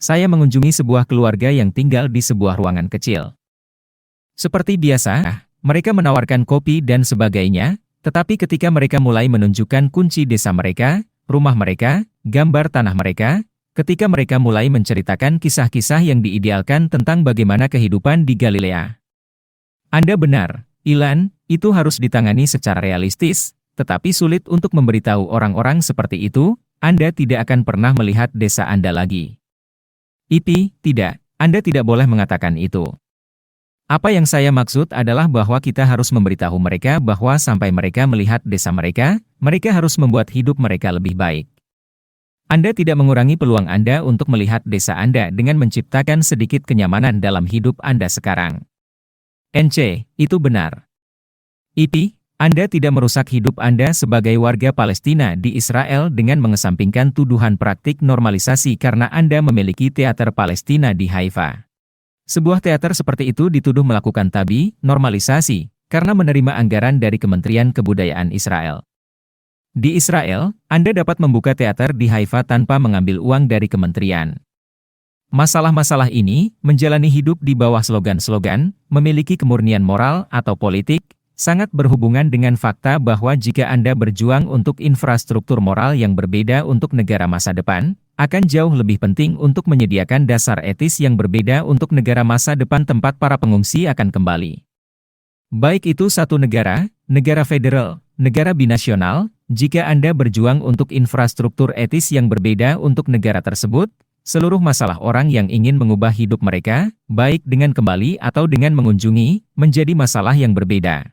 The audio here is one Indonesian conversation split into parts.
Saya mengunjungi sebuah keluarga yang tinggal di sebuah ruangan kecil. Seperti biasa, mereka menawarkan kopi dan sebagainya, tetapi ketika mereka mulai menunjukkan kunci desa mereka, rumah mereka, gambar tanah mereka, ketika mereka mulai menceritakan kisah-kisah yang diidealkan tentang bagaimana kehidupan di Galilea. Anda benar, Ilan, itu harus ditangani secara realistis, tetapi sulit untuk memberitahu orang-orang seperti itu, Anda tidak akan pernah melihat desa Anda lagi. Tidak, Anda tidak boleh mengatakan itu. Apa yang saya maksud adalah bahwa kita harus memberitahu mereka bahwa sampai mereka melihat desa mereka, mereka harus membuat hidup mereka lebih baik. Anda tidak mengurangi peluang Anda untuk melihat desa Anda dengan menciptakan sedikit kenyamanan dalam hidup Anda sekarang. Itu benar. Anda tidak merusak hidup Anda sebagai warga Palestina di Israel dengan mengesampingkan tuduhan praktik normalisasi karena Anda memiliki teater Palestina di Haifa. Sebuah teater seperti itu dituduh melakukan normalisasi, karena menerima anggaran dari Kementerian Kebudayaan Israel. Di Israel, Anda dapat membuka teater di Haifa tanpa mengambil uang dari kementerian. Masalah-masalah ini, menjalani hidup di bawah slogan-slogan, memiliki kemurnian moral atau politik, sangat berhubungan dengan fakta bahwa jika Anda berjuang untuk infrastruktur moral yang berbeda untuk negara masa depan, akan jauh lebih penting untuk menyediakan dasar etis yang berbeda untuk negara masa depan tempat para pengungsi akan kembali. Baik itu satu negara, negara federal, negara binasional, jika Anda berjuang untuk infrastruktur etis yang berbeda untuk negara tersebut, seluruh masalah orang yang ingin mengubah hidup mereka, baik dengan kembali atau dengan mengunjungi, menjadi masalah yang berbeda.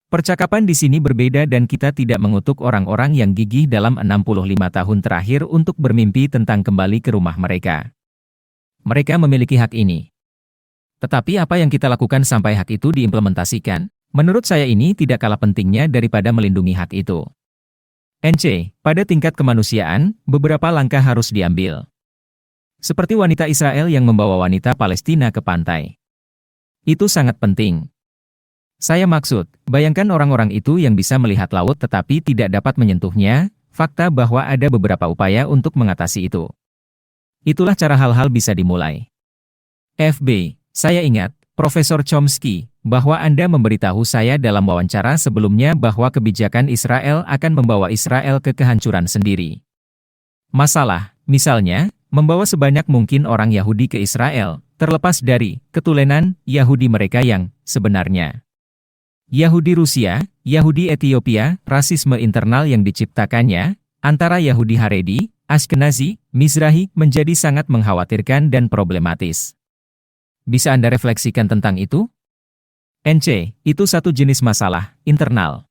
Percakapan di sini berbeda dan kita tidak mengutuk orang-orang yang gigih dalam 65 tahun terakhir untuk bermimpi tentang kembali ke rumah mereka. Mereka memiliki hak ini. Tetapi apa yang kita lakukan sampai hak itu diimplementasikan? Menurut saya ini tidak kalah pentingnya daripada melindungi hak itu. Pada tingkat kemanusiaan, beberapa langkah harus diambil. Seperti wanita Israel yang membawa wanita Palestina ke pantai. Itu sangat penting. Saya maksud, bayangkan orang-orang itu yang bisa melihat laut tetapi tidak dapat menyentuhnya, fakta bahwa ada beberapa upaya untuk mengatasi itu. Itulah cara hal-hal bisa dimulai. Saya ingat, Profesor Chomsky, bahwa Anda memberitahu saya dalam wawancara sebelumnya bahwa kebijakan Israel akan membawa Israel ke kehancuran sendiri. Masalah, misalnya, membawa sebanyak mungkin orang Yahudi ke Israel, terlepas dari ketulenan Yahudi mereka yang sebenarnya. Yahudi Rusia, Yahudi Ethiopia, rasisme internal yang diciptakannya, antara Yahudi Haredi, Ashkenazi, Mizrahi, menjadi sangat mengkhawatirkan dan problematis. Bisa Anda refleksikan tentang itu? Itu satu jenis masalah internal.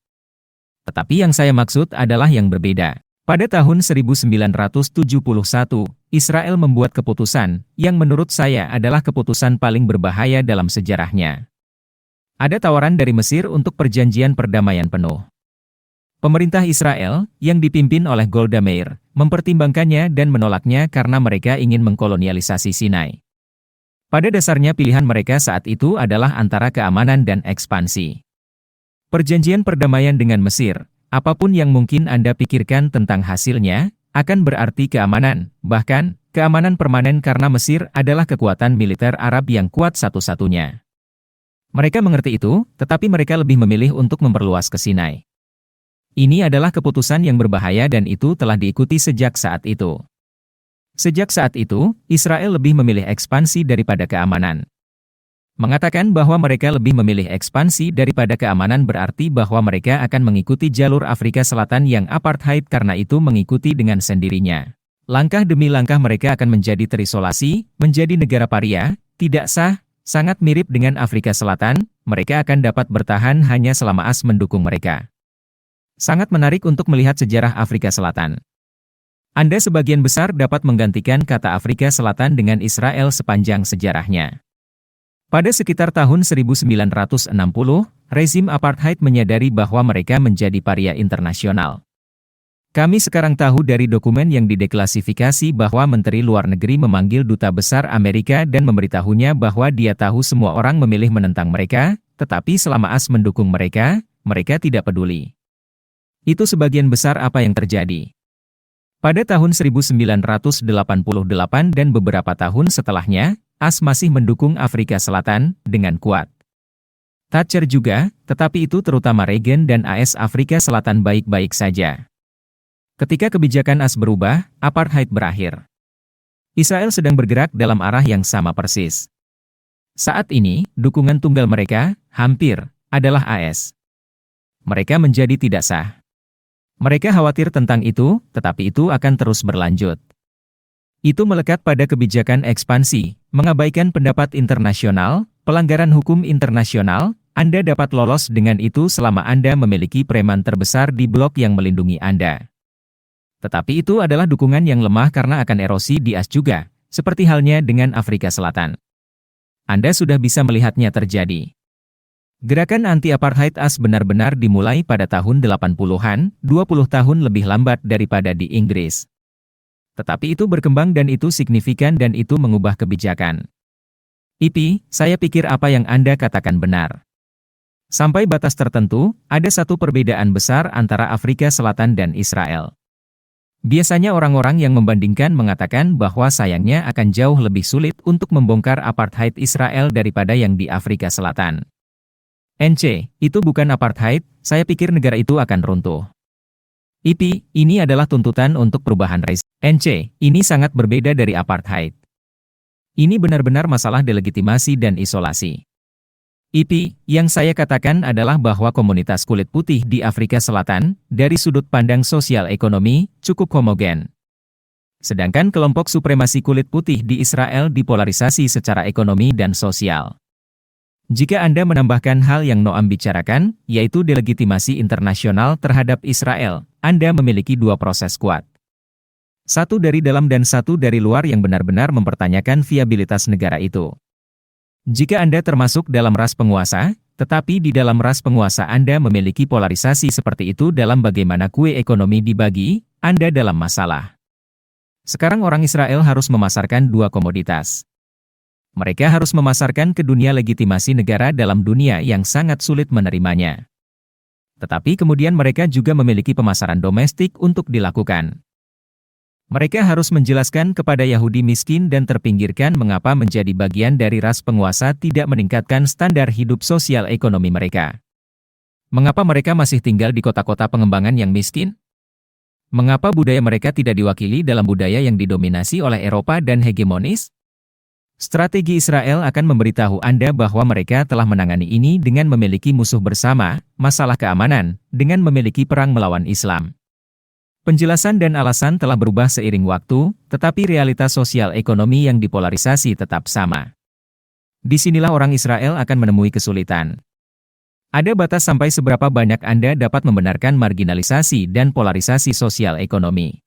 Tetapi yang saya maksud adalah yang berbeda. Pada tahun 1971, Israel membuat keputusan, yang menurut saya adalah keputusan paling berbahaya dalam sejarahnya. Ada tawaran dari Mesir untuk perjanjian perdamaian penuh. Pemerintah Israel, yang dipimpin oleh Golda Meir, mempertimbangkannya dan menolaknya karena mereka ingin mengkolonialisasi Sinai. Pada dasarnya pilihan mereka saat itu adalah antara keamanan dan ekspansi. Perjanjian perdamaian dengan Mesir, apapun yang mungkin Anda pikirkan tentang hasilnya, akan berarti keamanan, bahkan keamanan permanen karena Mesir adalah kekuatan militer Arab yang kuat satu-satunya. Mereka mengerti itu, tetapi mereka lebih memilih untuk memperluas ke Sinai. Ini adalah keputusan yang berbahaya dan itu telah diikuti sejak saat itu. Sejak saat itu, Israel lebih memilih ekspansi daripada keamanan. Mengatakan bahwa mereka lebih memilih ekspansi daripada keamanan berarti bahwa mereka akan mengikuti jalur Afrika Selatan yang apartheid karena itu mengikuti dengan sendirinya. Langkah demi langkah mereka akan menjadi terisolasi, menjadi negara paria, tidak sah, sangat mirip dengan Afrika Selatan, mereka akan dapat bertahan hanya selama AS mendukung mereka. Sangat menarik untuk melihat sejarah Afrika Selatan. Anda sebagian besar dapat menggantikan kata Afrika Selatan dengan Israel sepanjang sejarahnya. Pada sekitar tahun 1960, rezim apartheid menyadari bahwa mereka menjadi paria internasional. Kami sekarang tahu dari dokumen yang dideklasifikasi bahwa Menteri Luar Negeri memanggil Duta Besar Amerika dan memberitahunya bahwa dia tahu semua orang memilih menentang mereka, tetapi selama AS mendukung mereka, mereka tidak peduli. Itu sebagian besar apa yang terjadi. Pada tahun 1988 dan beberapa tahun setelahnya, AS masih mendukung Afrika Selatan dengan kuat. Thatcher juga, tetapi itu terutama Reagan dan AS Afrika Selatan baik-baik saja. Ketika kebijakan AS berubah, apartheid berakhir. Israel sedang bergerak dalam arah yang sama persis. Saat ini, dukungan tunggal mereka, hampir, adalah AS. Mereka menjadi tidak sah. Mereka khawatir tentang itu, tetapi itu akan terus berlanjut. Itu melekat pada kebijakan ekspansi, mengabaikan pendapat internasional, pelanggaran hukum internasional. Anda dapat lolos dengan itu selama Anda memiliki preman terbesar di blok yang melindungi Anda. Tetapi itu adalah dukungan yang lemah karena akan erosi di AS juga, seperti halnya dengan Afrika Selatan. Anda sudah bisa melihatnya terjadi. Gerakan anti-apartheid AS benar-benar dimulai pada tahun 80-an, 20 tahun lebih lambat daripada di Inggris. Tetapi itu berkembang dan itu signifikan dan itu mengubah kebijakan. Saya pikir apa yang Anda katakan benar. Sampai batas tertentu, ada satu perbedaan besar antara Afrika Selatan dan Israel. Biasanya orang-orang yang membandingkan mengatakan bahwa sayangnya akan jauh lebih sulit untuk membongkar apartheid Israel daripada yang di Afrika Selatan. Itu bukan apartheid, saya pikir negara itu akan runtuh. Ini adalah tuntutan untuk perubahan rezim. Ini sangat berbeda dari apartheid. Ini benar-benar masalah delegitimasi dan isolasi. Yang saya katakan adalah bahwa komunitas kulit putih di Afrika Selatan, dari sudut pandang sosial ekonomi, cukup homogen. Sedangkan kelompok supremasi kulit putih di Israel dipolarisasi secara ekonomi dan sosial. Jika Anda menambahkan hal yang Noam bicarakan, yaitu delegitimasi internasional terhadap Israel, Anda memiliki dua proses kuat. Satu dari dalam dan satu dari luar yang benar-benar mempertanyakan viabilitas negara itu. Jika Anda termasuk dalam ras penguasa, tetapi di dalam ras penguasa Anda memiliki polarisasi seperti itu dalam bagaimana kue ekonomi dibagi, Anda dalam masalah. Sekarang orang Israel harus memasarkan dua komoditas. Mereka harus memasarkan ke dunia legitimasi negara dalam dunia yang sangat sulit menerimanya. Tetapi kemudian mereka juga memiliki pemasaran domestik untuk dilakukan. Mereka harus menjelaskan kepada Yahudi miskin dan terpinggirkan mengapa menjadi bagian dari ras penguasa tidak meningkatkan standar hidup sosial ekonomi mereka. Mengapa mereka masih tinggal di kota-kota pengembangan yang miskin? Mengapa budaya mereka tidak diwakili dalam budaya yang didominasi oleh Eropa dan hegemonis? Strategi Israel akan memberitahu Anda bahwa mereka telah menangani ini dengan memiliki musuh bersama, masalah keamanan, dengan memiliki perang melawan Islam. Penjelasan dan alasan telah berubah seiring waktu, tetapi realitas sosial ekonomi yang dipolarisasi tetap sama. Disinilah orang Israel akan menemui kesulitan. Ada batas sampai seberapa banyak Anda dapat membenarkan marginalisasi dan polarisasi sosial ekonomi.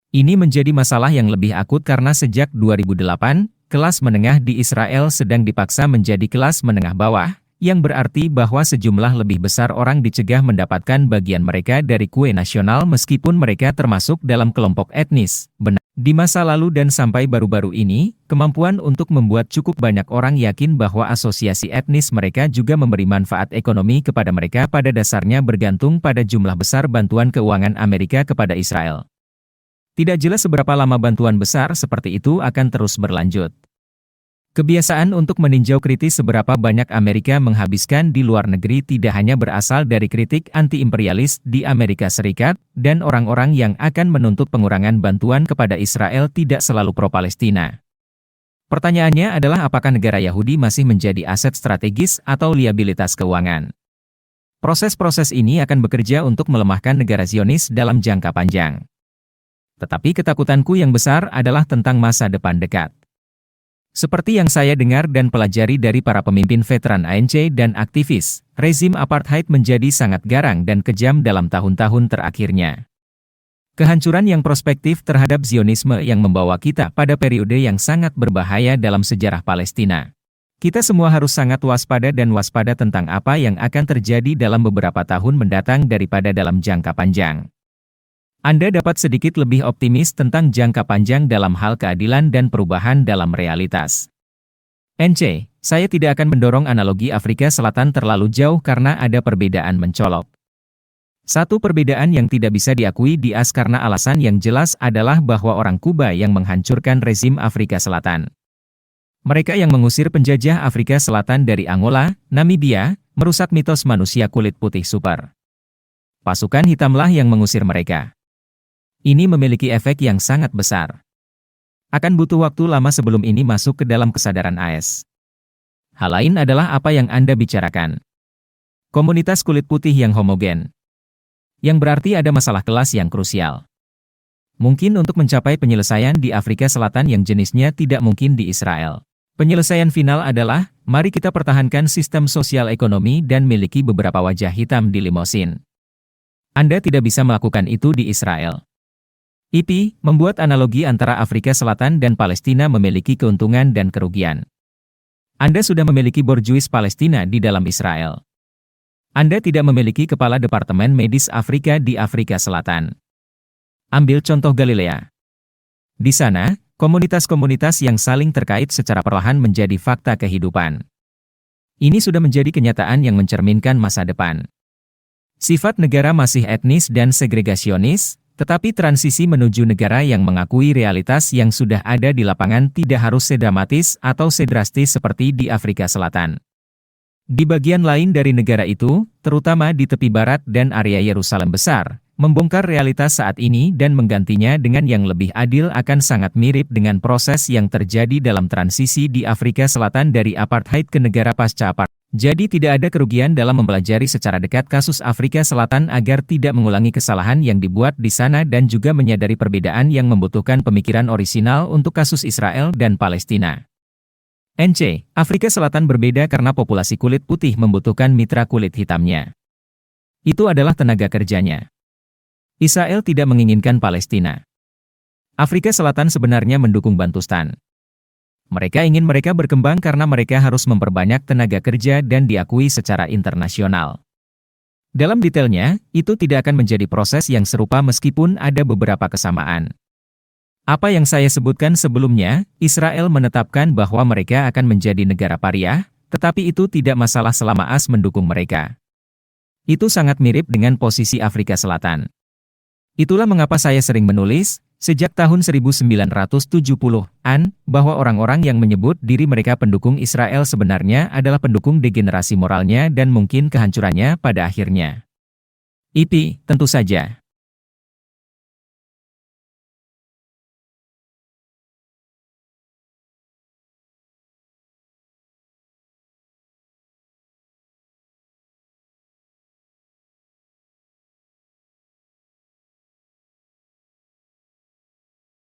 Ini menjadi masalah yang lebih akut karena sejak 2008, kelas menengah di Israel sedang dipaksa menjadi kelas menengah bawah, yang berarti bahwa sejumlah lebih besar orang dicegah mendapatkan bagian mereka dari kue nasional meskipun mereka termasuk dalam kelompok etnis. Di masa lalu dan sampai baru-baru ini, kemampuan untuk membuat cukup banyak orang yakin bahwa asosiasi etnis mereka juga memberi manfaat ekonomi kepada mereka pada dasarnya bergantung pada jumlah besar bantuan keuangan Amerika kepada Israel. Tidak jelas seberapa lama bantuan besar seperti itu akan terus berlanjut. Kebiasaan untuk meninjau kritis seberapa banyak Amerika menghabiskan di luar negeri tidak hanya berasal dari kritik anti-imperialis di Amerika Serikat, dan orang-orang yang akan menuntut pengurangan bantuan kepada Israel tidak selalu pro-Palestina. Pertanyaannya adalah apakah negara Yahudi masih menjadi aset strategis atau liabilitas keuangan. Proses-proses ini akan bekerja untuk melemahkan negara Zionis dalam jangka panjang. Tetapi ketakutanku yang besar adalah tentang masa depan dekat. Seperti yang saya dengar dan pelajari dari para pemimpin veteran ANC dan aktivis, rezim apartheid menjadi sangat garang dan kejam dalam tahun-tahun terakhirnya. Kehancuran yang prospektif terhadap Zionisme yang membawa kita pada periode yang sangat berbahaya dalam sejarah Palestina. Kita semua harus sangat waspada dan waspada tentang apa yang akan terjadi dalam beberapa tahun mendatang daripada dalam jangka panjang. Anda dapat sedikit lebih optimis tentang jangka panjang dalam hal keadilan dan perubahan dalam realitas. Saya tidak akan mendorong analogi Afrika Selatan terlalu jauh karena ada perbedaan mencolok. Satu perbedaan yang tidak bisa diakui di AS karena alasan yang jelas adalah bahwa orang Kuba yang menghancurkan rezim Afrika Selatan. Mereka yang mengusir penjajah Afrika Selatan dari Angola, Namibia, merusak mitos manusia kulit putih super. Pasukan hitamlah yang mengusir mereka. Ini memiliki efek yang sangat besar. Akan butuh waktu lama sebelum ini masuk ke dalam kesadaran AS. Hal lain adalah apa yang Anda bicarakan. Komunitas kulit putih yang homogen. Yang berarti ada masalah kelas yang krusial. Mungkin untuk mencapai penyelesaian di Afrika Selatan yang jenisnya tidak mungkin di Israel. Penyelesaian final adalah, mari kita pertahankan sistem sosial ekonomi dan miliki beberapa wajah hitam di limosin. Anda tidak bisa melakukan itu di Israel. IP membuat analogi antara Afrika Selatan dan Palestina memiliki keuntungan dan kerugian. Anda sudah memiliki borjuis Palestina di dalam Israel. Anda tidak memiliki kepala Departemen Medis Afrika di Afrika Selatan. Ambil contoh Galilea. Di sana, komunitas-komunitas yang saling terkait secara perlahan menjadi fakta kehidupan. Ini sudah menjadi kenyataan yang mencerminkan masa depan. Sifat negara masih etnis dan segregasionis, tetapi transisi menuju negara yang mengakui realitas yang sudah ada di lapangan tidak harus sedramatis atau sedrastis seperti di Afrika Selatan. Di bagian lain dari negara itu, terutama di tepi barat dan area Yerusalem besar, membongkar realitas saat ini dan menggantinya dengan yang lebih adil akan sangat mirip dengan proses yang terjadi dalam transisi di Afrika Selatan dari apartheid ke negara pasca apartheid. Jadi tidak ada kerugian dalam mempelajari secara dekat kasus Afrika Selatan agar tidak mengulangi kesalahan yang dibuat di sana dan juga menyadari perbedaan yang membutuhkan pemikiran orisinal untuk kasus Israel dan Palestina. NC, Afrika Selatan berbeda karena populasi kulit putih membutuhkan mitra kulit hitamnya. Itu adalah tenaga kerjanya. Israel tidak menginginkan Palestina. Afrika Selatan sebenarnya mendukung Bantustan. Mereka ingin mereka berkembang karena mereka harus memperbanyak tenaga kerja dan diakui secara internasional. Dalam detailnya, itu tidak akan menjadi proses yang serupa meskipun ada beberapa kesamaan. Apa yang saya sebutkan sebelumnya, Israel menetapkan bahwa mereka akan menjadi negara pariah, tetapi itu tidak masalah selama AS mendukung mereka. Itu sangat mirip dengan posisi Afrika Selatan. Itulah mengapa saya sering menulis, sejak tahun 1970-an, bahwa orang-orang yang menyebut diri mereka pendukung Israel sebenarnya adalah pendukung degenerasi moralnya dan mungkin kehancurannya pada akhirnya. IP, tentu saja.